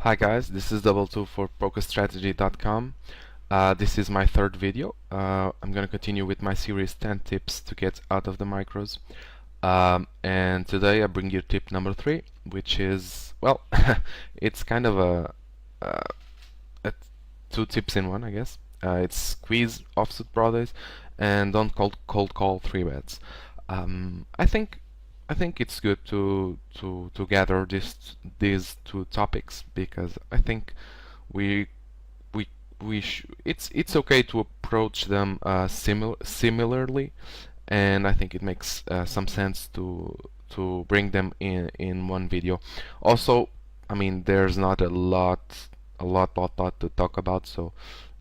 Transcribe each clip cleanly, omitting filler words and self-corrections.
Hi guys, this is Double2 for PokerStrategy.com. This is my third video. I'm gonna continue with my series 10 tips to get out of the micros. And today I bring you tip number 3, which is, well, it's kind of a two tips in one, I guess. It's squeeze offsuit broadways and don't cold call 3-bets. I think it's good to gather these two topics, because I think we it's okay to approach them similarly, and I think it makes some sense to bring them in one video. Also, I mean, there's not a lot to talk about, so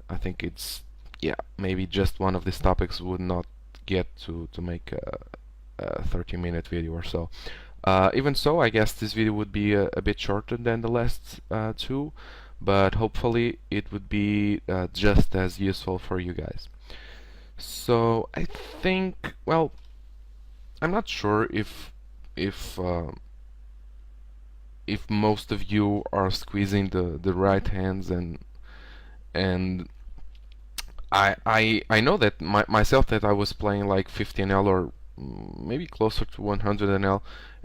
I think it's, yeah, maybe just one of these topics would not get to make a 30-minute video or so. Even so, I guess this video would be a bit shorter than the last two, but hopefully it would be just as useful for you guys. So I think, well, I'm not sure if most of you are squeezing the right hands, and I know that myself, that I was playing like 50NL or maybe closer to 100NL,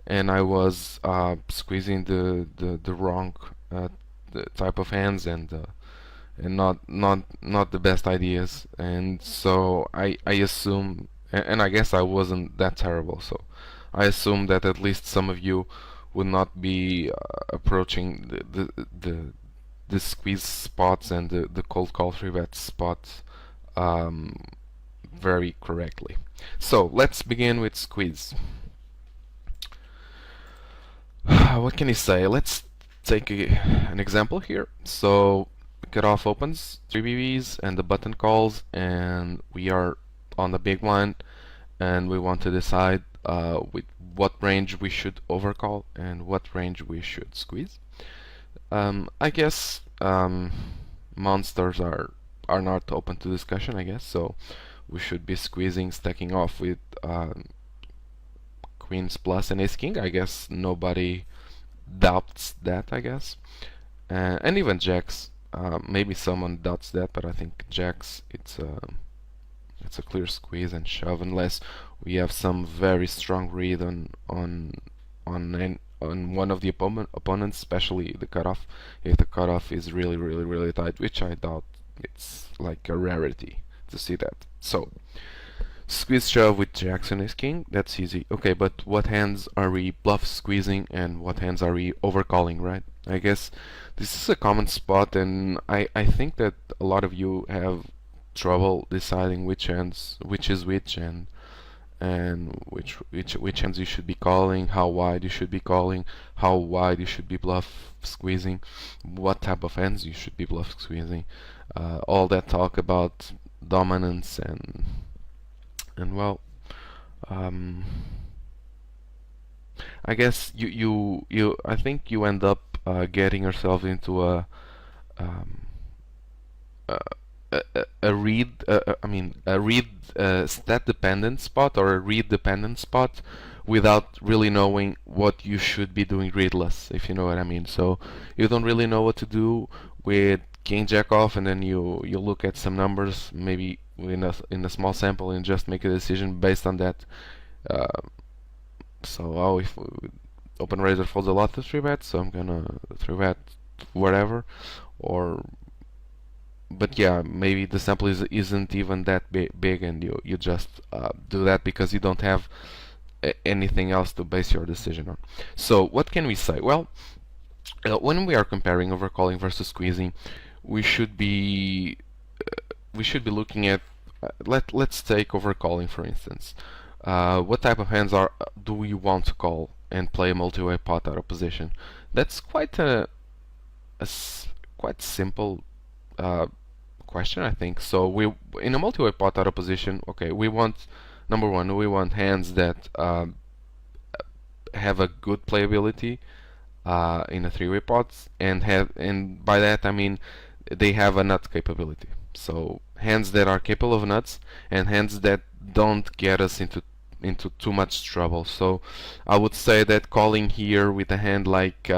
and I was squeezing the wrong the type of hands, and not the best ideas, and so I assume, and I guess I wasn't that terrible, so I assume that at least some of you would not be approaching the squeeze spots and the cold call 3-bet spots very correctly. So let's begin with squeeze. What can you say? Let's take an example here. So cutoff opens 3 BBs and the button calls, and we are on the big blind, and we want to decide with what range we should overcall and what range we should squeeze. I guess monsters are not open to discussion, I guess, so we should be squeezing, stacking off with queens plus and ace king. I guess nobody doubts that, I guess, and even jacks. Maybe someone doubts that, but I think jacks, it's a clear squeeze and shove, unless we have some very strong read on one of the opponents, especially the cutoff. If the cutoff is really tight, which I doubt, it's like a rarity to see that. So squeeze shove with jacks and ace king, that's easy. Okay, but what hands are we bluff squeezing and what hands are we overcalling, right? I guess this is a common spot, and I think that a lot of you have trouble deciding which hands, which is which, and which hands you should be calling, how wide you should be calling, how wide you should be bluff squeezing, what type of hands you should be bluff squeezing. All that talk about dominance and well, I guess I think you end up getting yourself into a read stat dependent spot, or a read dependent spot, without really knowing what you should be doing readless, if you know what I mean. So you don't really know what to do with king jack off, and then you look at some numbers, maybe in a small sample, and just make a decision based on that. So if open raiser folds a lot to 3-bet, so I'm gonna 3-bet whatever, or but yeah, maybe the sample isn't even that big, and you just do that because you don't have anything else to base your decision on. So what can we say? Well, when we are comparing overcalling versus squeezing, we should be looking at let's take overcalling, for instance. What type of hands do we want to call and play a multi-way pot out of position? That's quite quite simple question, I think. So we, in a multi-way pot out of position, okay, we want, number one, we want hands that have a good playability in a 3-way pot, and by that I mean they have a nut capability. So hands that are capable of nuts, and hands that don't get us into into too much trouble. So I would say that calling here with a hand like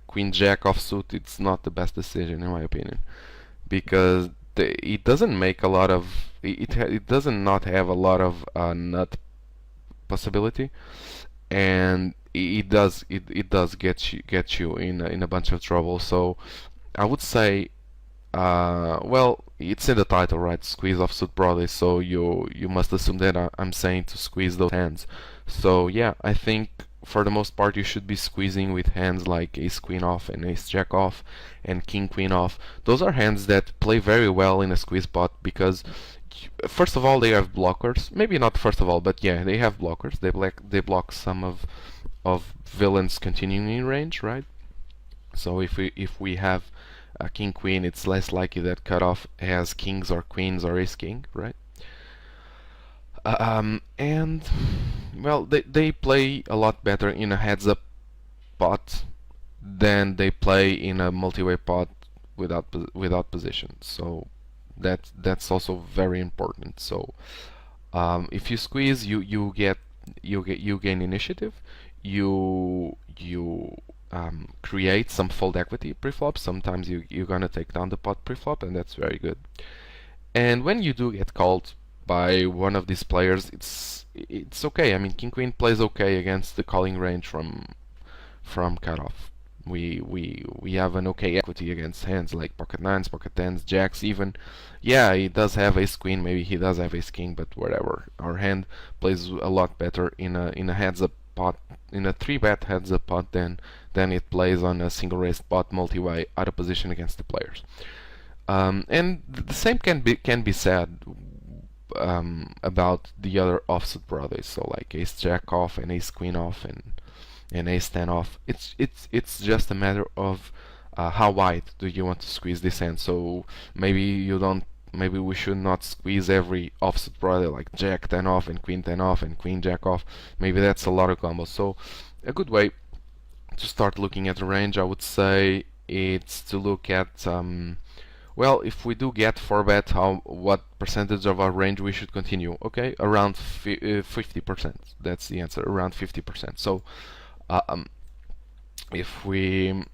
Queen Jack offsuit, it's not the best decision in my opinion, because it doesn't make a lot of it doesn't not have a lot of nut possibility, and it does get you in a bunch of trouble. So I would say, well, it's in the title, right? Squeeze offsuit broadly, so you must assume that I'm saying to squeeze those hands. So yeah, I think for the most part you should be squeezing with hands like ace queen off and ace jack off and king queen off. Those are hands that play very well in a squeeze pot because first of all they have blockers. Maybe not first of all, but yeah, they have blockers. They block some of villains continuing range, right? So if we have a king queen, it's less likely that cutoff has kings or queens or ace king, right? And well, they play a lot better in a heads up pot than they play in a multi-way pot without position. So that's also very important. So if you squeeze, you gain initiative. You create some fold equity preflop. Sometimes you're gonna take down the pot preflop, and that's very good. And when you do get called by one of these players, it's okay. I mean, king queen plays okay against the calling range from cutoff. We have an okay equity against hands like pocket nines, pocket tens, jacks even. Yeah, he does have ace queen, maybe he does have ace king, but whatever. Our hand plays a lot better in a heads up pot, in a 3-bet heads up pot than it plays on a single raised pot multi-way out of position against the players. And the same can be said about the other offsuit broadways, so like ace jack off and ace queen off and ace 10 off. It's just a matter of how wide do you want to squeeze this hand. So maybe we should not squeeze every offsuit broadway like jack 10 off and queen 10 off and queen jack off. Maybe that's a lot of combos. So a good way to start looking at the range, I would say, it's to look at well, if we do get 4-bet, what percentage of our range we should continue? Okay, around 50%. That's the answer, around 50%. So if we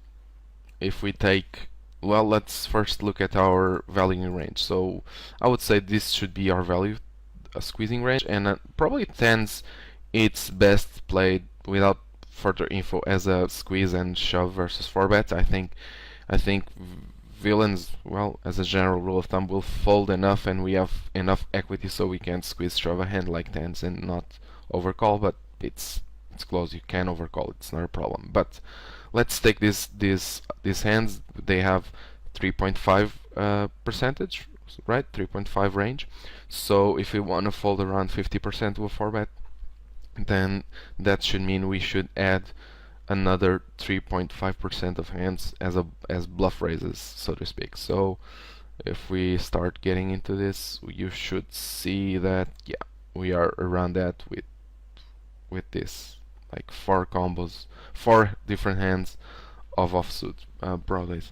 take, well, let's first look at our value range. So I would say this should be our value squeezing range, and probably tens it's best played without further info as a squeeze and shove versus 4-bet. I think villains, well, as a general rule of thumb, will fold enough, and we have enough equity so we can squeeze shove a hand like tens and not overcall. But it's close. You can overcall. It's not a problem. But let's take these hands. They have 3.5 percentage, right? 3.5 range. So if we want to fold around 50% to a 4-bet, then that should mean we should add another 3.5% of hands as bluff raises, so to speak. So if we start getting into this, you should see that yeah, we are around that with this, like 4 combos, 4 different hands of offsuit broadways.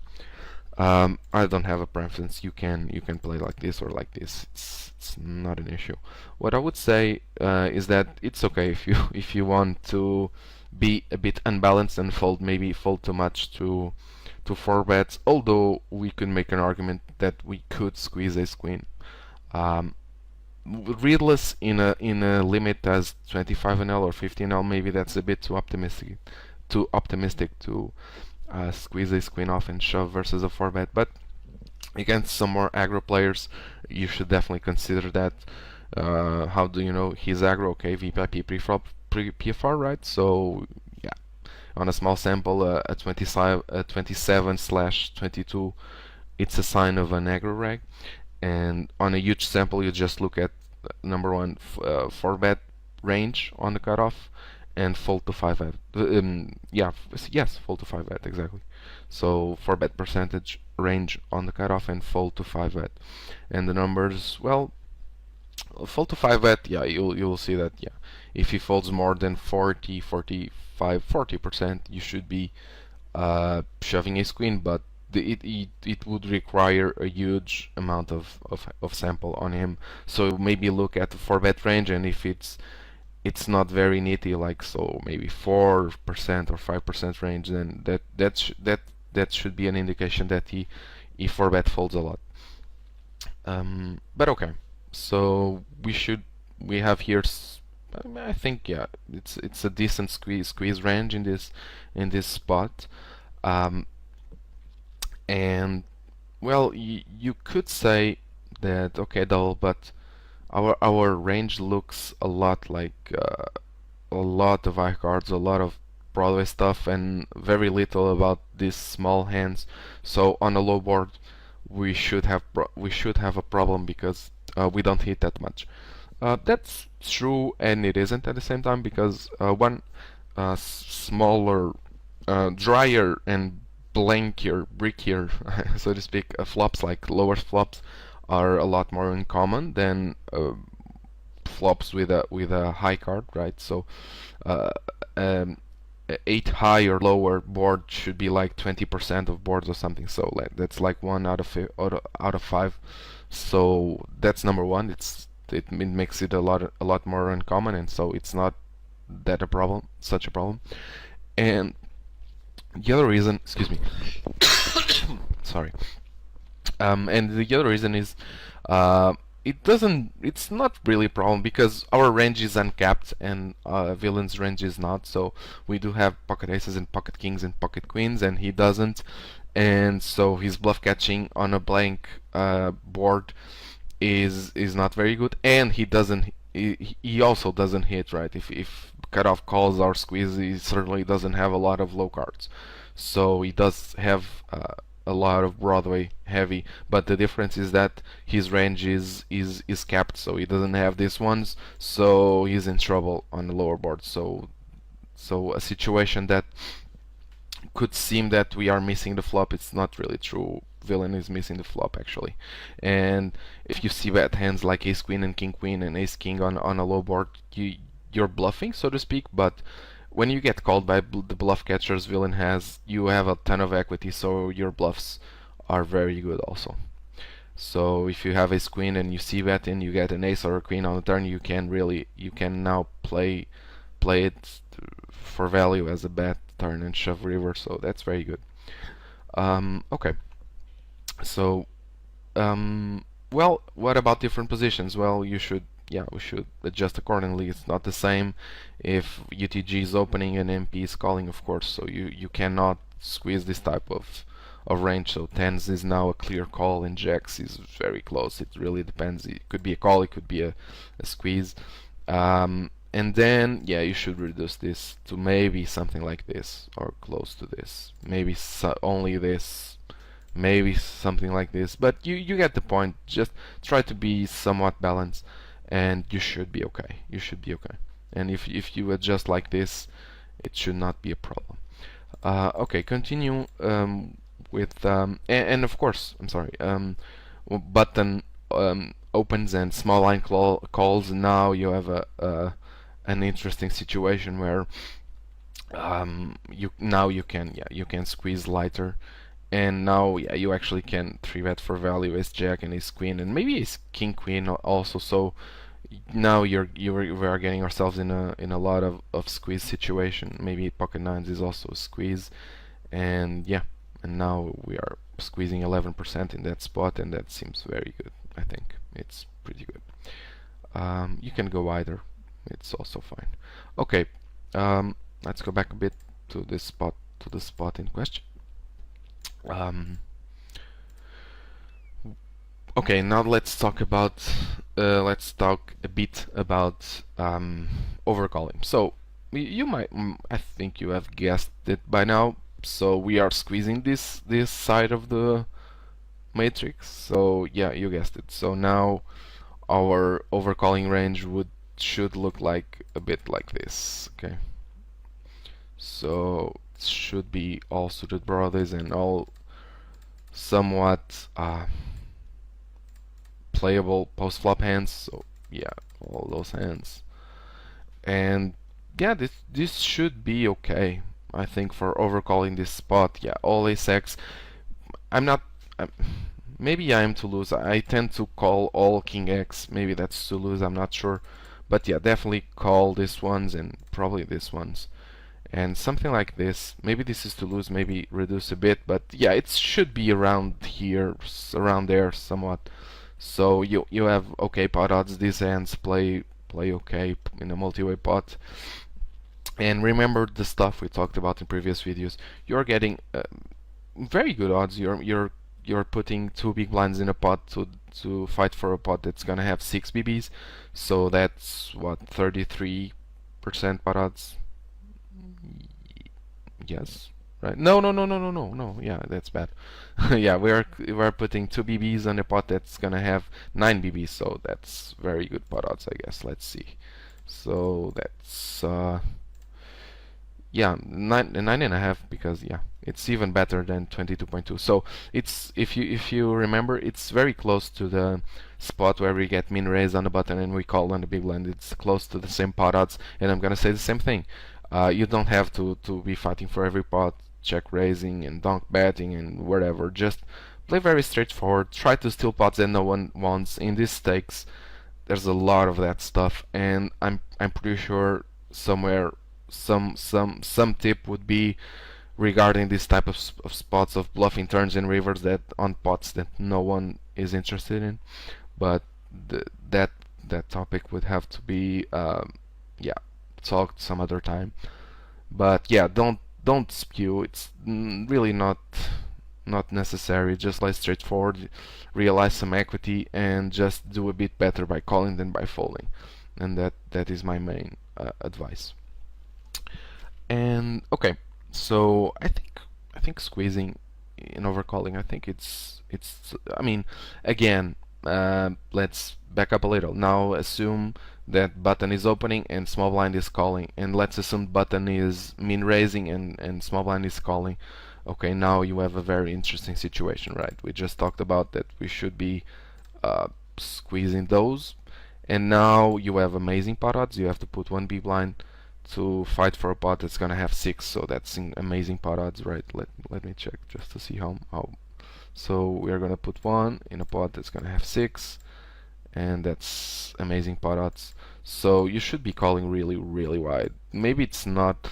I don't have a preference. You can play like this or like this. It's not an issue. What I would say is that it's okay if you want to be a bit unbalanced and maybe fold too much to 4-bets. Although we could make an argument that we could squeeze ace queen. Readless in a limit as 25NL or 50NL, maybe that's a bit too optimistic to squeeze ace queen off and shove versus a 4-bet. But against some more aggro players, you should definitely consider that. How do you know he's aggro? Okay, VPIP preflop PFR, right? So yeah, on a small sample, a 27/22, it's a sign of an aggro reg, and on a huge sample, you just look at number one 4-bet range on the cutoff and fold to 5-bet. Yes, fold to 5-bet exactly. So 4-bet percentage range on the cutoff and fold to 5-bet, and the numbers, well, fold to 5-bet, yeah, you'll see that, yeah, if he folds more than 40%, you should be shoving ace queen, but it would require a huge amount of sample on him. So maybe look at the 4-bet range, and if it's it's not very nitty, like so maybe 4% or 5% range, then that should be an indication that he 4-bet folds a lot. But okay, so we have here. I think yeah, it's a decent squeeze range in this spot, um, and well, you could say that okay, double, but our range looks a lot like a lot of high cards, a lot of Broadway stuff, and very little about these small hands. So on a low board, we should have a problem because we don't hit that much. That's true, and it isn't at the same time, because one smaller, drier, and blankier, brickier, so to speak, flops like lower flops are a lot more uncommon than flops with a high card, right? So uh, um, 8 high or lower board should be like 20% of boards or something. So that's like 1 out of 5. So that's number one. It makes it a lot more uncommon, and so it's not that a problem, such a problem. And the other reason, excuse me, sorry. And the other reason is it's not really a problem because our range is uncapped and villain's range is not. So we do have pocket aces and pocket kings and pocket queens, and he doesn't. And so his bluff catching on a blank board is not very good, and he also doesn't hit, right? If cutoff calls are squeeze, he certainly doesn't have a lot of low cards. So he does have a lot of Broadway heavy, but the difference is that his range is capped, so he doesn't have these ones, so he's in trouble on the lower board. So a situation that could seem that we are missing the flop, it's not really true. Villain is missing the flop actually. And if you see bad hands like ace queen and king queen and ace king on a low board, you're bluffing, so to speak. But when you get called by the bluff catchers villain has, you have a ton of equity, so your bluffs are very good also. So if you have ace queen and you see bet and you get an ace or a queen on the turn, you can now play it for value as a bet turn and shove river. So that's very good. Okay. So well, what about different positions? Well, we should adjust accordingly. It's not the same if UTG is opening and MP is calling, of course. So you cannot squeeze this type of range. So tens is now a clear call and jacks is very close. It really depends. It could be a call, it could be a squeeze. And then yeah, you should reduce this to maybe something like this or close to this. Maybe only this. Maybe something like this. But you get the point. Just try to be somewhat balanced, and you should be okay. You should be okay. And if you adjust like this, it should not be a problem. Okay, continue with and of course, I'm sorry. Button opens and small line calls. Now you have an interesting situation where you can squeeze lighter. And now, yeah, you actually can 3-bet for value ace jack and ace queen and maybe ace king queen also. So now we are getting ourselves in a lot of squeeze situation. Maybe pocket nines is also a squeeze, and yeah, and now we are squeezing 11% in that spot, and that seems very good. I think it's pretty good. You can go either; it's also fine. Okay, let's go back a bit to this spot, the spot in question. Okay, now let's talk a bit about overcalling. So you might, I think you have guessed it by now. So we are squeezing this side of the matrix. So yeah, you guessed it. So now our overcalling range should look like a bit like this. Okay. So it should be all suited broadways and all somewhat playable post flop hands. So yeah, all those hands, and yeah, this should be okay. I think for overcalling this spot. Yeah, all ace x. Maybe I am to lose. I tend to call all king x. Maybe that's to lose. I'm not sure, But yeah, definitely call these ones and probably these ones. And something like this, maybe this is to lose, maybe reduce a bit, but yeah, it should be around here, around there somewhat. So you have okay pot odds. These hands play okay in a multi-way pot. And remember the stuff we talked about in previous videos. You're getting very good odds. You're putting two big blinds in a pot to fight for a pot that's gonna have 6 BBs. So that's what, 33% pot odds. Yes, right? No, no, no, no, no, no, no. Yeah, that's bad. Yeah, we're putting 2 BBs on a pot that's gonna have 9 BBs. So that's very good pot odds, I guess. Let's see. So that's yeah, nine and a half, because yeah, it's even better than 22.2. So it's, if you remember, it's very close to the spot where we get min raise on the button and we call on the big blind. It's close to the same pot odds, and I'm gonna say the same thing. You don't have to be fighting for every pot, check raising and donk betting and whatever. Just play very straightforward. Try to steal pots that no one wants. In these stakes, there's a lot of that stuff, and I'm pretty sure somewhere some tip would be regarding this type of spots of bluffing turns and rivers that on pots that no one is interested in. But that topic would have to be yeah, talked some other time. But yeah, don't spew. It's really not necessary. Just like straightforward, realize some equity, and just do a bit better by calling than by folding. And that is my main advice. And okay, so I think squeezing in overcalling, I think it's I mean, again, let's back up a little. Now assume that button is opening and small blind is calling, and let's assume button is min raising and small blind is calling. Okay, now you have a very interesting situation, right? We just talked about that we should be squeezing those, and now you have amazing pot odds. You have to put one big blind to fight for a pot that's gonna have 6, so that's amazing pot odds, right? Let me check just to see how. So we're gonna put one in a pot that's gonna have 6, and that's amazing pot odds. So you should be calling really wide. Maybe it's not.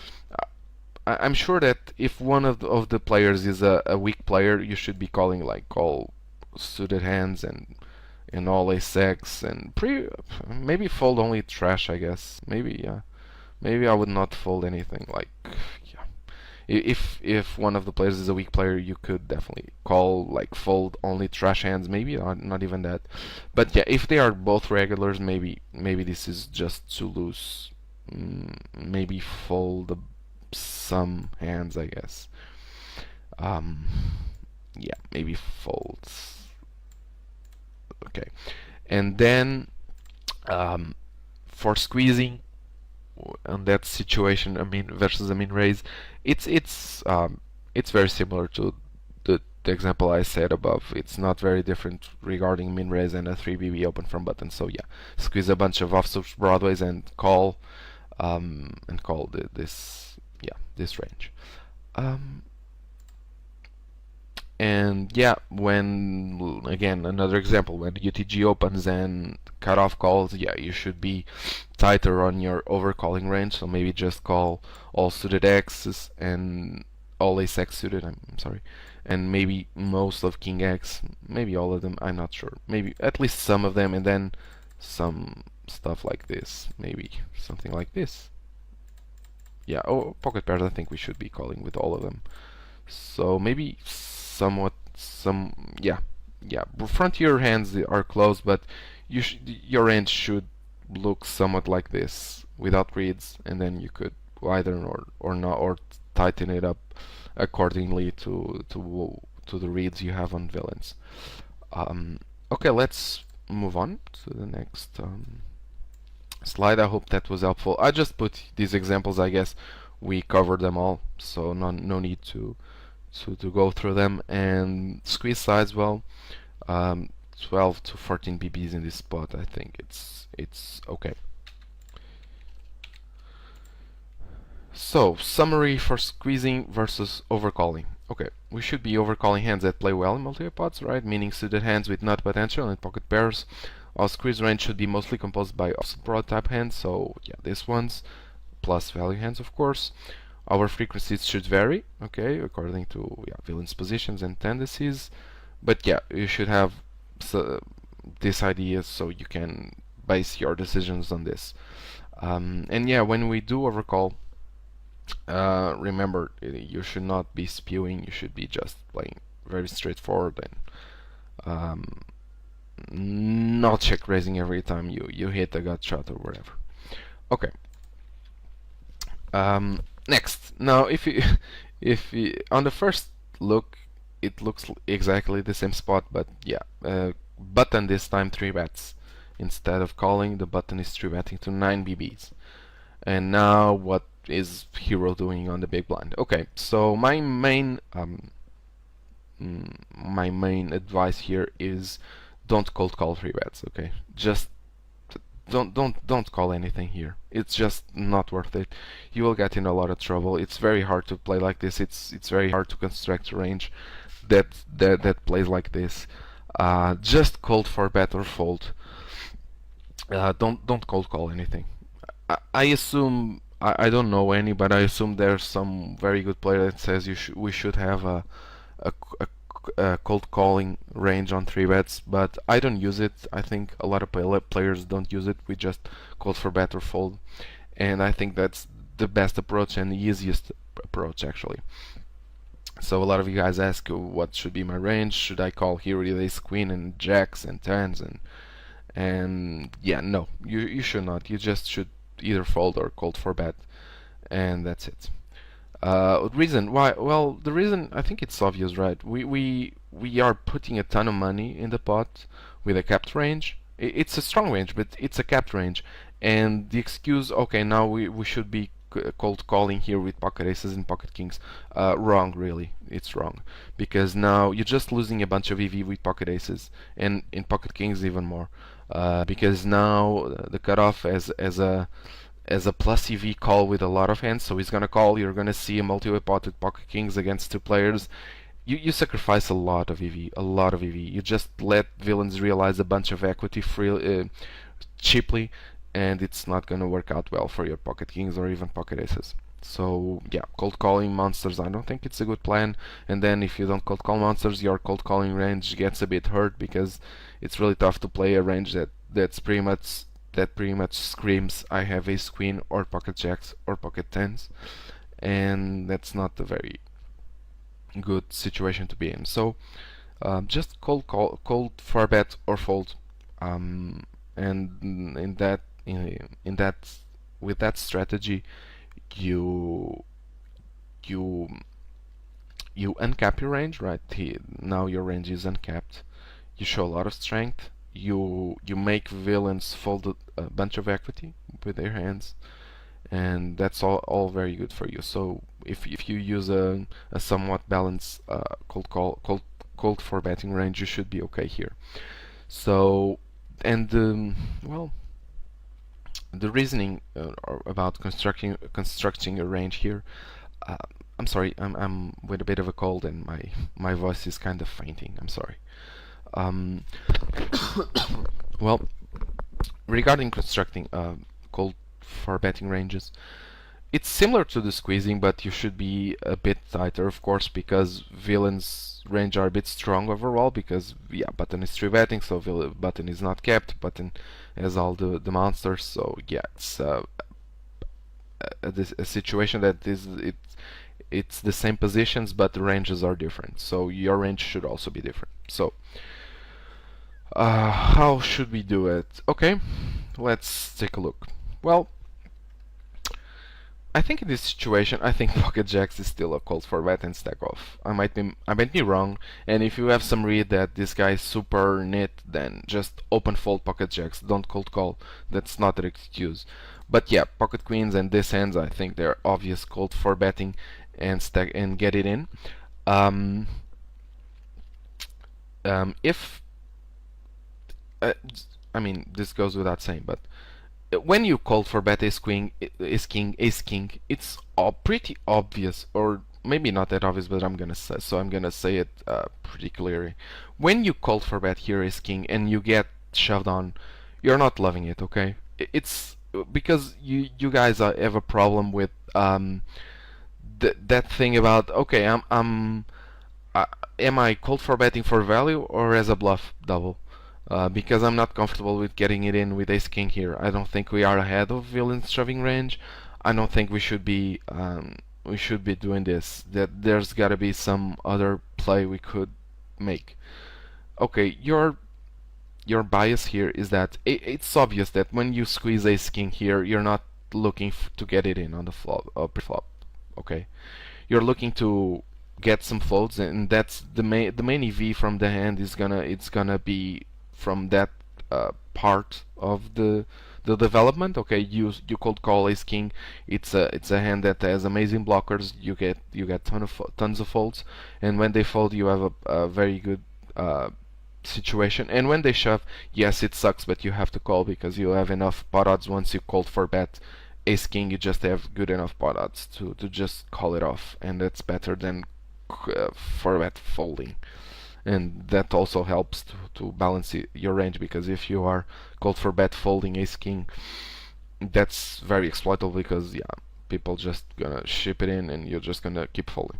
I'm sure that if one of the players is a weak player, you should be calling like call suited hands and all ace-x and maybe fold only trash, I guess. Maybe, yeah. Maybe I would not fold anything, like, yeah. If one of the players is a weak player, you could definitely call like fold only trash hands. Maybe not even that. But yeah, if they are both regulars, maybe this is just too loose. Maybe fold some hands, I guess. Yeah, maybe folds. Okay, and then for squeezing on that situation, I mean versus a min raise, it's very similar to the example I said above. It's not very different regarding min raise and a 3BB open from button. So yeah, squeeze a bunch of offsuit broadways and call this range. And yeah, when, again, another example, when UTG opens and cutoff calls, yeah, you should be tighter on your overcalling range. So maybe just call all suited X's and all ace-x suited, I'm sorry, and maybe most of king X, maybe all of them, I'm not sure, maybe at least some of them, and then some stuff like this, maybe something like this. Yeah, oh, pocket pairs, I think we should be calling with all of them. So maybe somewhat yeah, frontier hands are close, but your range should look somewhat like this without reads, and then you could widen or not, or tighten it up accordingly to the reads you have on villains. Okay, let's move on to the next slide. I hope that was helpful. I just put these examples, I guess we covered them all, so no need to go through them. And squeeze size, well, 12 to 14 BBs in this spot, I think it's okay. So, summary for squeezing versus overcalling. Okay, we should be overcalling hands that play well in multi-way pots, right? Meaning suited hands with nut potential and pocket pairs. Our squeeze range should be mostly composed by offsuit broad type hands, so yeah, these ones, plus value hands of course. Our frequencies should vary, okay, according to villain's positions and tendencies. But yeah, you should have this idea so you can base your decisions on this. And yeah, when we do overcall, remember, you should not be spewing, you should be just playing very straightforward and not check raising every time you hit a gut shot or whatever. Okay. Next, now if you on the first look it looks exactly the same spot, but yeah, button this time 3 bets. Instead of calling, the button is 3 betting to 9 BBs. And now what is hero doing on the big blind? Okay, so my main advice here is don't cold call 3 bets. Okay, just don't call anything here. It's just not worth it. You will get in a lot of trouble. It's very hard to play like this. It's very hard to construct a range that plays like this. Just cold for bet or fold. Don't cold call anything. I assume I don't know any, but I assume there's some very good player that says we should have a cold calling range on 3 bets, but I don't use it. I think a lot of players don't use it. We just cold for bet or fold, and I think that's the best approach and the easiest approach actually. So a lot of you guys ask what should be my range. Should I call hero, ace, queen, and jacks and tens and yeah, no, you should not. You just should either fold or cold for bet, and that's it. Reason why? Well, the reason, I think it's obvious, right? We are putting a ton of money in the pot with a capped range. It's a strong range, but it's a capped range, and the excuse, okay, now we should be cold calling here with pocket aces and pocket kings. Wrong, really. It's wrong, because now you're just losing a bunch of EV with pocket aces, and in pocket kings even more, because now the cutoff as a plus EV call with a lot of hands, so he's gonna call. You're gonna see a multi-way pot with pocket kings against 2 players. You sacrifice a lot of EV, a lot of EV. You just let villains realize a bunch of equity cheaply, and it's not gonna work out well for your pocket kings or even pocket aces. So yeah, cold calling monsters, I don't think it's a good plan. And then if you don't cold call monsters, your cold calling range gets a bit hurt, because it's really tough to play a range that pretty much screams I have ace queen or pocket jacks or pocket tens, and that's not a very good situation to be in. So just cold for bet or fold, and with that strategy you uncap your range, right? Now your range is uncapped. You show a lot of strength. You make villains fold a bunch of equity with their hands, and that's all very good for you. So if you use a somewhat balanced cold for betting range, you should be okay here. So, and well, the reasoning about constructing a range here. I'm sorry, I'm with a bit of a cold and my voice is kind of fainting. I'm sorry. Well, regarding constructing cold for betting ranges, it's similar to the squeezing, but you should be a bit tighter, of course, because villains range are a bit strong overall, because yeah, button is 3 betting, so button is not capped, button has all the monsters, so yeah, it's a situation that it's the same positions, but the ranges are different, so your range should also be different. So how should we do it? Okay, let's take a look. Well, I think in this situation, I think pocket jacks is still a cold for bet and stack off. I might be wrong, and if you have some read that this guy is super nit, then just open fold pocket jacks. Don't cold call. That's not an excuse. But yeah, pocket queens and this hands, I think they're obvious cold for betting and stack and get it in. If I mean, this goes without saying, but when you call for bet ace queen, ace king, it's pretty obvious, or maybe not that obvious, but I'm gonna say it pretty clearly. When you call for bet here ace king and you get shoved on, you're not loving it, okay? It's because you guys have a problem with that thing about, okay, uh, am I called for betting for value or as a bluff double? Because I'm not comfortable with getting it in with ace king here. I don't think we are ahead of villain's shoving range. I don't think we should be doing this. That there's got to be some other play we could make. Okay, your bias here is that it's obvious that when you squeeze ace king here, you're not looking to get it in on the flop, pre-flop. Okay, you're looking to get some floats, and that's the main EV from the hand is gonna be from that part of the development. Okay, you cold call ace king. It's a hand that has amazing blockers. You get tons of folds, and when they fold, you have a very good situation. And when they shove, yes, it sucks, but you have to call because you have enough pot odds. Once you called for bet ace king, you just have good enough pot odds to just call it off, and that's better than for bet folding. And that also helps to balance your range, because if you are called for bet folding ace king, that's very exploitable, because yeah, people just gonna ship it in and you're just gonna keep folding.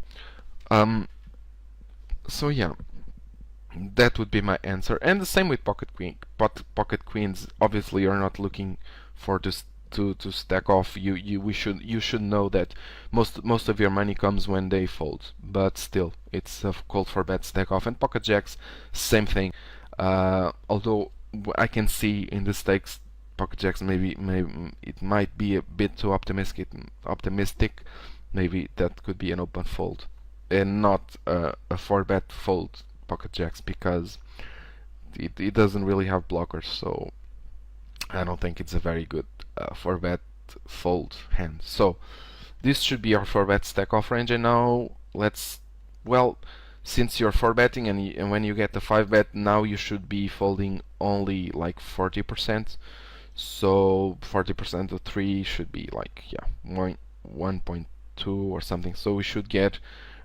So yeah, that would be my answer. And the same with pocket queens. Obviously, you're not looking for this to stack off. You should know that most of your money comes when they fold. But still, it's a call for bet stack off. And pocket jacks, same thing. Although I can see in the stakes, pocket jacks maybe it might be a bit too optimistic. Maybe that could be an open fold and not a 4-bet fold pocket jacks, because it doesn't really have blockers, so I don't think it's a very good 4-bet fold hand. So this should be our 4-bet stack off range. And now let's, well, since you're 4-betting and when you get the 5-bet, now you should be folding only like 40%. So 40% of 3 should be like, yeah, 1.2 or something. So we should get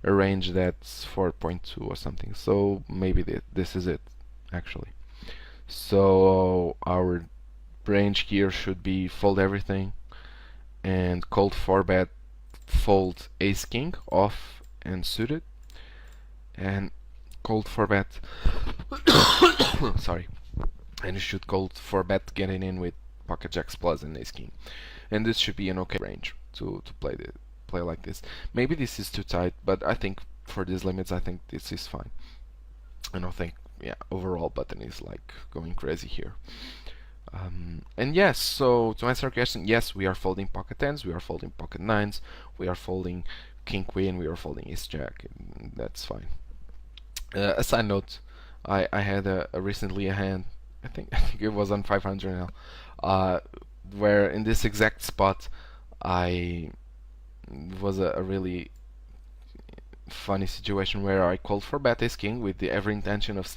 a range that's 4.2 or something. So maybe this is it, actually. So our range here should be fold everything and cold 4-bet fold ace king off and suited, and cold 4-bet sorry, and you should cold 4-bet getting in with pocket jacks plus and ace king, and this should be an okay range to play like this. Maybe this is too tight, but I think for these limits, I think this is fine. I don't think, yeah, overall button is like going crazy here. And yes, so to answer your question, yes, we are folding pocket tens, we are folding pocket nines, we are folding king queen, we are folding ace jack, and that's fine. A side note, I had recently a hand, I think it was on 500 now, where in this exact spot I was a really funny situation where I called for bet ace king with the every intention of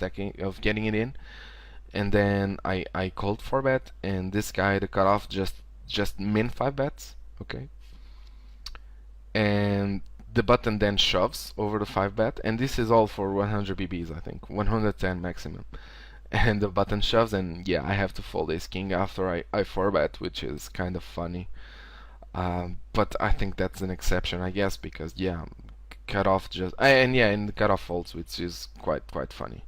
getting it in, and then I called for bet, and this guy, the cutoff, just min 5 bets, okay, and the button then shoves over the 5 bet, and this is all for 100 BBs, I think 110 maximum, and the button shoves, and yeah, I have to fold ace king after I 4 bet, which is kind of funny. But I think that's an exception, I guess, because yeah, cutoff just and yeah, and the cutoff folds, which is quite funny.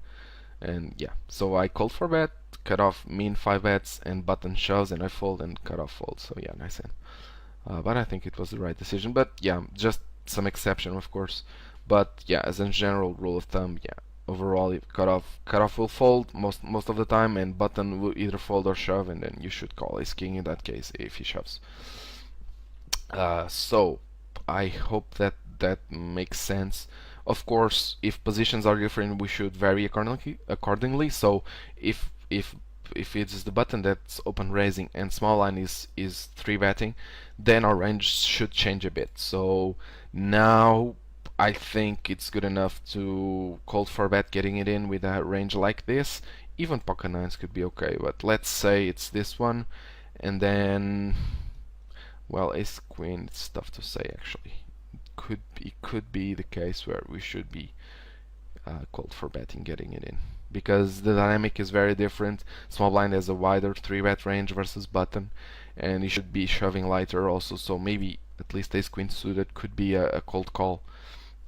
And yeah, so I called for bet, cutoff mean 5 bets, and button shoves, and I fold, and cutoff folds. So yeah, nice hand. But I think it was the right decision. But yeah, just some exception, of course. But yeah, as a general rule of thumb, yeah, overall, if cutoff will fold most of the time, and button will either fold or shove, and then you should call ace king in that case if he shoves. So I hope that makes sense. Of course, if positions are different, we should vary accordingly. So if it's the button that's open raising and small line is 3-betting, then our range should change a bit. So now I think it's good enough to call for bet getting it in with a range like this. Even pocket nines could be okay, but let's say it's this one, and then, well, ace queen, it's tough to say actually. It could be the case where we should be called for betting getting it in, because the dynamic is very different. Small blind has a wider 3-bet range versus button, and you should be shoving lighter also, so maybe at least ace queen suited could be a cold call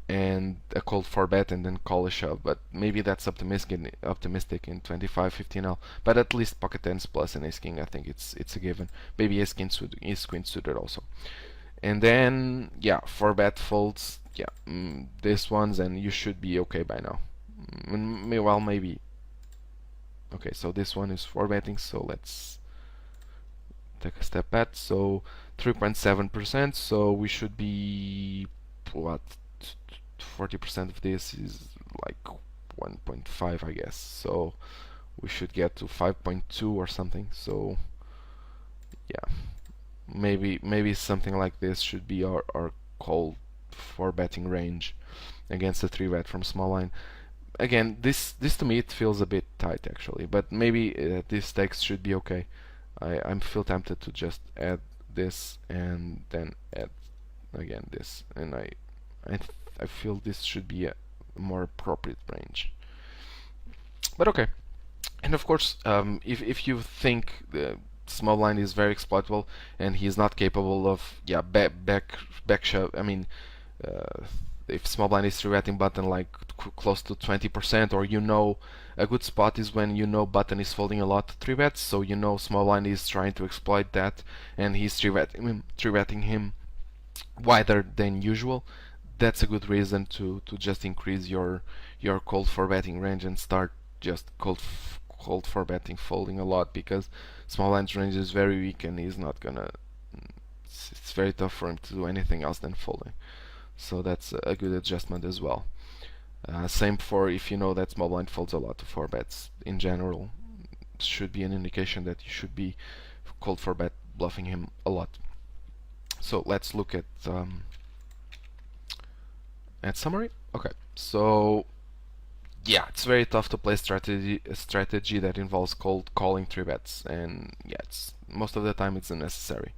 and a cold 4-bet and then call a shove, but maybe that's optimistic in 25-15L. But at least pocket tens plus and ace king, I think it's a given. Maybe ace queen suited also. And then yeah, 4-bet folds, yeah, this ones, and you should be okay by now. Well, maybe. Okay, so this one is 4-betting, so let's take a step back. So 3.7%, so we should be what, 40% of this is like 1.5, I guess, so we should get to 5.2 or something. So yeah, maybe something like this should be our call for betting range against a 3-bet from small line. Again, this to me it feels a bit tight actually, but maybe this text should be okay. I feel tempted to just add this and then add again this, and I feel this should be a more appropriate range. But okay, and of course, if you think the small blind is very exploitable and he's not capable of back shove, I mean, if small blind is 3-betting button like close to 20%, or a good spot is when button is folding a lot 3-bets, so small blind is trying to exploit that and he's 3-betting him wider than usual. That's a good reason to just increase your cold 4-betting range and start just cold 4-betting folding a lot, because small blind's range is very weak and he's not gonna, it's very tough for him to do anything else than folding. So that's a good adjustment as well. Same for if you know that small blind folds a lot to 4-bets in general, should be an indication that you should be cold 4-bet bluffing him a lot. So let's look at summary. Okay, so yeah, it's very tough to play a strategy that involves cold calling 3-bets, and yeah, most of the time it's unnecessary.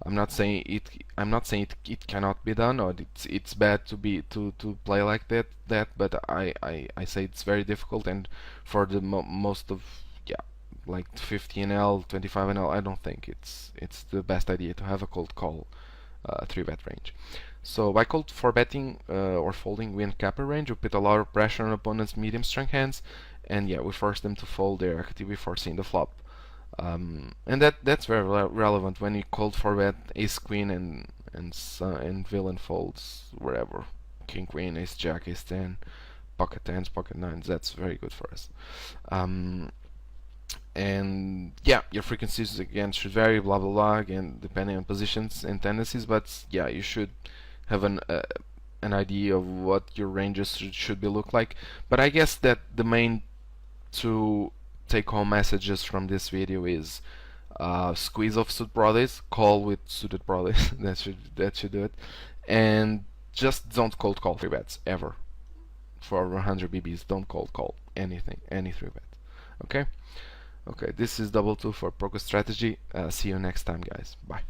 I'm not saying it cannot be done, or it's bad to play like that, but I say it's very difficult, and for the most of, yeah, like 15L, 25NL, I don't think it's the best idea to have a cold call 3-bet range. So by cold 4-betting or folding, we uncap a range, we put a lot of pressure on opponent's medium strength hands, and yeah, we force them to fold their equity before seeing the flop. And that's very relevant when you cold 4-bet ace queen and villain folds wherever, king queen, ace jack, ace 10, pocket 10s, pocket 9s. That's very good for us. And yeah, your frequencies again should vary, blah blah blah, again depending on positions and tendencies, but yeah, you should have an idea of what your ranges should be look like. But I guess that the main two take-home messages from this video is squeeze off suited broadways, call with suited broadways. that should do it, and just don't cold call 3-bets ever. For 100 BBs, don't cold call anything, any 3-bet. Okay, this is Double 2 for Poker Strategy. See you next time, guys. Bye.